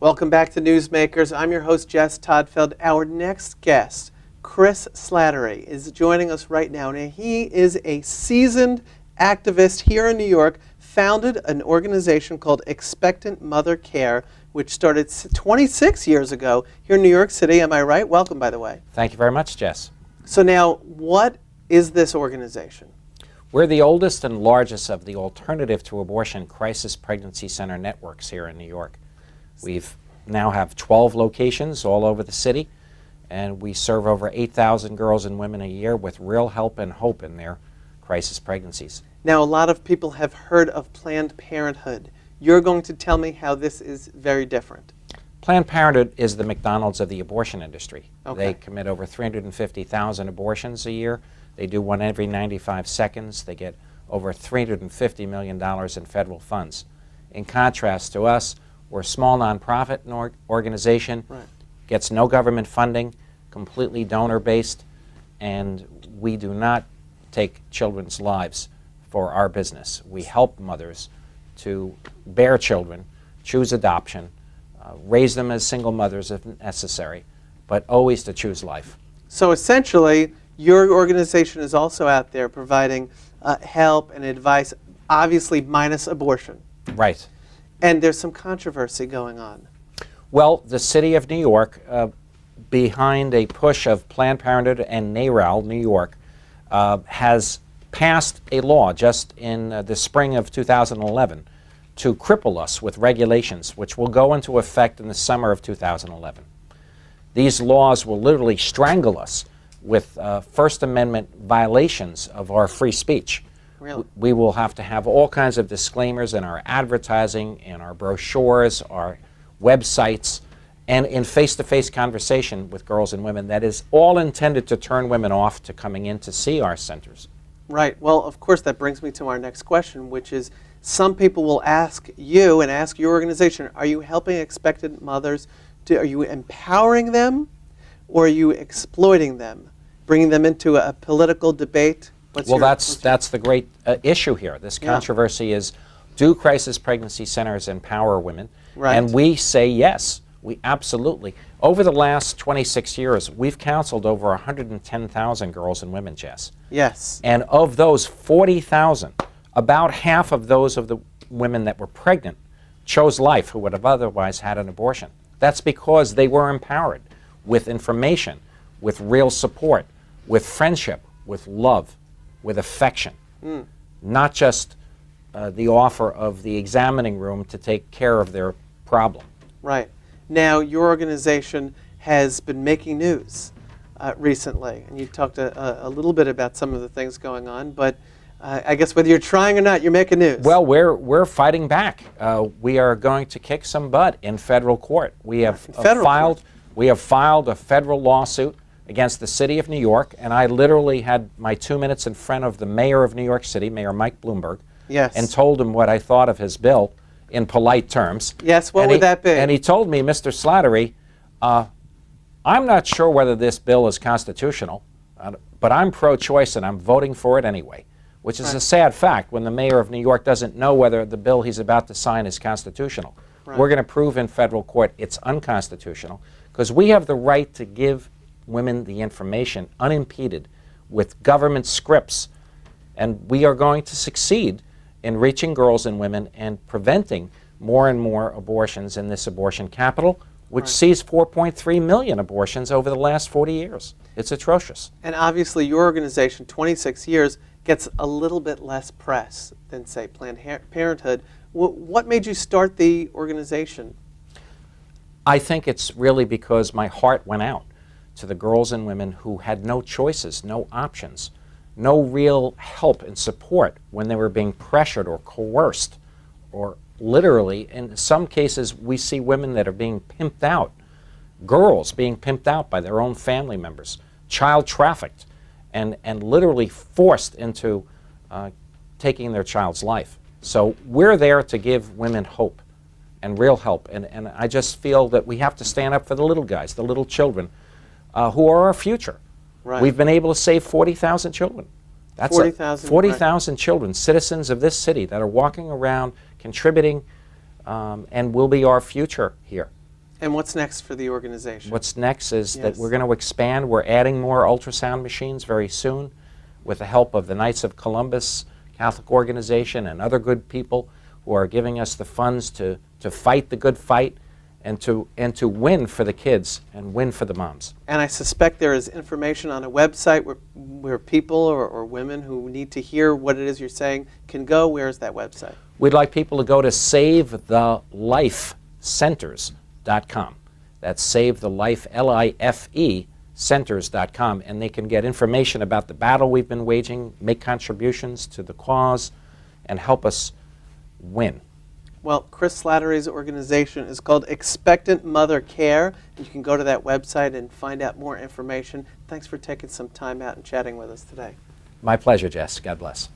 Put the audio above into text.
Welcome back to Newsmakers. I'm your host, Jess Toddfeld. Our next guest, Chris Slattery, is joining us right now. Now, he is a seasoned activist here in New York, founded an organization called Expectant Mother Care, which started 26 years ago here in New York City. Am I right? Welcome, by the way. Thank you very much, Jess. So now, what is this organization? We're the oldest and largest of the alternative to abortion crisis pregnancy center networks here in New York. We've now have 12 locations all over the city, and we serve over 8,000 girls and women a year with real help and hope in their crisis pregnancies. Now, a lot of people have heard of Planned Parenthood. You're going to tell me how this is very different. Planned Parenthood is the McDonald's of the abortion industry. Okay. They commit over 350,000 abortions a year. They do one every 95 seconds. They get over $350 million in federal funds. In contrast to us, we're a small nonprofit organization, Right. gets no government funding, completely donor-based, and we do not take children's lives for our business. We help mothers to bear children, choose adoption, raise them as single mothers if necessary, but always to choose life. So essentially, your organization is also out there providing help and advice, obviously minus abortion. Right. And there's some controversy going on. Well, the city of New York, behind a push of Planned Parenthood and NARAL, New York, has passed a law just in the spring of 2011 to cripple us with regulations, which will go into effect in the summer of 2011. These laws will literally strangle us with First Amendment violations of our free speech. Really? We will have to have all kinds of disclaimers in our advertising, in our brochures, our websites, and in face-to-face conversation with girls and women that is all intended to turn women off to coming in to see our centers. Right. Well, of course, that brings me to our next question, which is some people will ask you and ask your organization, are you helping expectant mothers? Are you empowering them, or are you exploiting them, bringing them into a political debate? That's the great issue here. This controversy is, do crisis pregnancy centers empower women? Right. And we say yes, we absolutely. Over the last 26 years, we've counseled over 110,000 girls and women, Jess. Yes. And of those 40,000, about half of those of the women that were pregnant chose life who would have otherwise had an abortion. That's because they were empowered with information, with real support, with friendship, with love, with affection, not just the offer of the examining room to take care of their problem. Right. Now, your organization has been making news recently, and you talked a little bit about some of the things going on, but I guess whether you're trying or not, you're making news. Well, we're fighting back. We are going to kick some butt in federal court. We have filed a federal lawsuit against the city of New York, and I literally had my 2 minutes in front of the mayor of New York City, Mayor Mike Bloomberg, yes, and told him what I thought of his bill in polite terms. Yes, what would that be? And he told me, Mr. Slattery, I'm not sure whether this bill is constitutional, but I'm pro-choice and I'm voting for it anyway, which is a sad fact when the mayor of New York doesn't know whether the bill he's about to sign is constitutional. Right. We're going to prove in federal court it's unconstitutional because we have the right to give women the information unimpeded with government scripts, and we are going to succeed in reaching girls and women and preventing more and more abortions in this abortion capital, which sees 4.3 million abortions over the last 40 years. It's atrocious. And obviously your organization, 26 years, gets a little bit less press than, say, Planned Parenthood. What made you start the organization? I think it's really because my heart went out to the girls and women who had no choices, no options, no real help and support when they were being pressured or coerced, or literally, in some cases, we see women that are being pimped out, girls being pimped out by their own family members, child trafficked, and literally forced into taking their child's life. So we're there to give women hope and real help, and I just feel that we have to stand up for the little guys, the little children, who are our future. Right. We've been able to save 40,000 children. That's 40,000 children, citizens of this city that are walking around, contributing, and will be our future here. And what's next for the organization? What's next is that Yes. we're going to expand. We're adding more ultrasound machines very soon with the help of the Knights of Columbus Catholic organization and other good people who are giving us the funds to fight the good fight and to win for the kids and win for the moms. And I suspect there is information on a website where people or women who need to hear what it is you're saying can go. Where is that website? We'd like people to go to SaveTheLifeCenters.com. That's Save the Life, L-I-F-E, centers.com, and they can get information about the battle we've been waging, make contributions to the cause, and help us win. Well, Chris Slattery's organization is called Expectant Mother Care, and you can go to that website and find out more information. Thanks for taking some time out and chatting with us today. My pleasure, Jess. God bless.